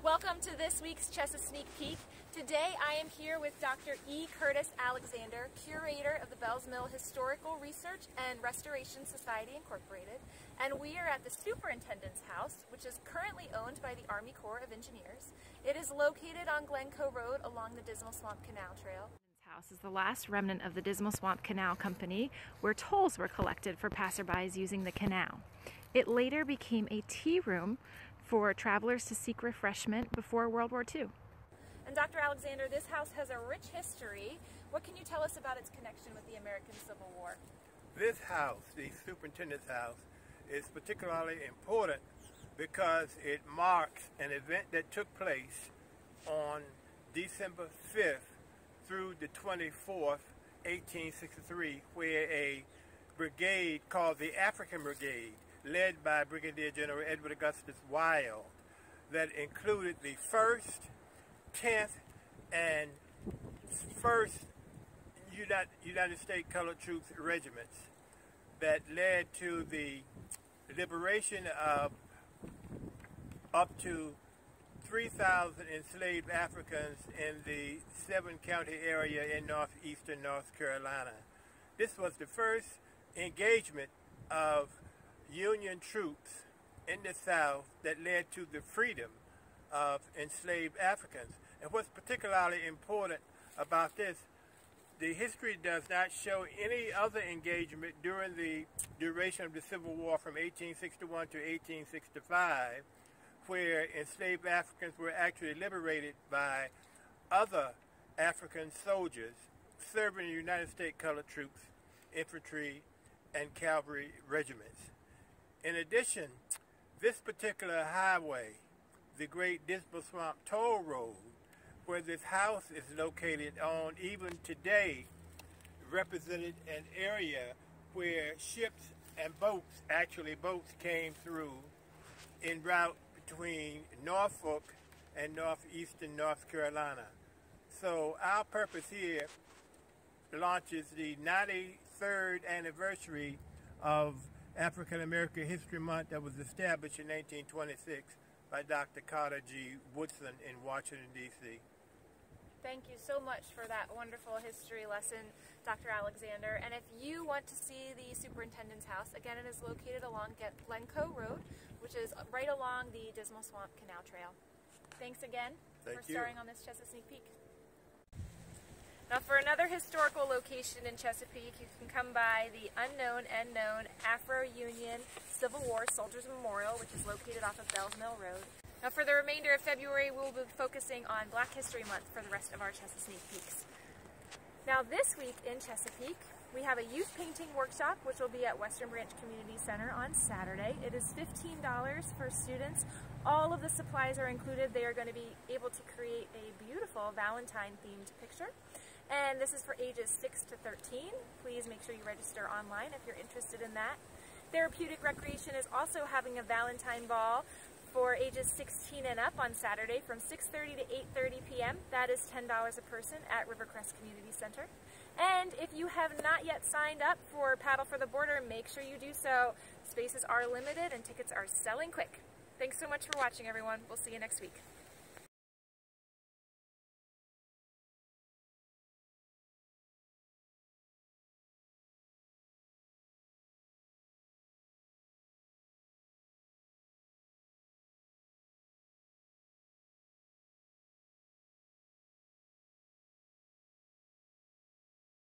Welcome to this week's Chesa Sneak Peek. Today I am here with Dr. E. Curtis Alexander, Curator of the Bells Mill Historical Research and Restoration Society Incorporated, and we are at the Superintendent's house, which is currently owned by the Army Corps of Engineers. It is located on Glencoe Road along the Dismal Swamp Canal Trail. This house is the last remnant of the Dismal Swamp Canal Company, where tolls were collected for passerbys using the canal. It later became a tea room for travelers to seek refreshment before World War II. And Dr. Alexander, this house has a rich history. What can you tell us about its connection with the American Civil War? This house, the Superintendent's house, is particularly important because it marks an event that took place on December 5th through the 24th, 1863, where a brigade called the African Brigade, led by Brigadier General Edward Augustus Wild, that included the 1st, 10th, and 1st United States Colored Troops regiments, that led to the liberation of up to 3,000 enslaved Africans in the 7-county area in northeastern North Carolina. This was the first engagement of Union troops in the South that led to the freedom of enslaved Africans. And what's particularly important about this, the history does not show any other engagement during the duration of the Civil War from 1861 to 1865, where enslaved Africans were actually liberated by other African soldiers serving the United States Colored Troops, infantry, and cavalry regiments. In addition, this particular highway, the Great Dismal Swamp Toll Road, where this house is located on, even today, represented an area where ships and boats, actually boats, came through en route between Norfolk and northeastern North Carolina. So our purpose here launches the 93rd anniversary of African American History Month that was established in 1926 by Dr. Carter G. Woodson in Washington, D.C. Thank you so much for that wonderful history lesson, Dr. Alexander. And if you want to see the Superintendent's house, again, it is located along Glencoe Road, which is right along the Dismal Swamp Canal Trail. Thanks again for starring on this Chesa Sneak Peek. Now, for another historical location in Chesapeake, you can come by the unknown and known Afro-Union Civil War Soldiers Memorial, which is located off of Bells Mill Road. Now, for the remainder of February, we'll be focusing on Black History Month for the rest of our Chesa Sneak Peeks. Now, this week in Chesapeake, we have a youth painting workshop, which will be at Western Branch Community Center on Saturday. It is $15 for students. All of the supplies are included. They are going to be able to create a beautiful Valentine themed picture. And this is for ages 6 to 13. Please make sure you register online if you're interested in that. Therapeutic Recreation is also having a Valentine Ball for ages 16 and up on Saturday from 6:30 to 8:30 p.m. That is $10 a person at Rivercrest Community Center. And if you have not yet signed up for Paddle for the Border, make sure you do so. Spaces are limited and tickets are selling quick. Thanks so much for watching, everyone. We'll see you next week.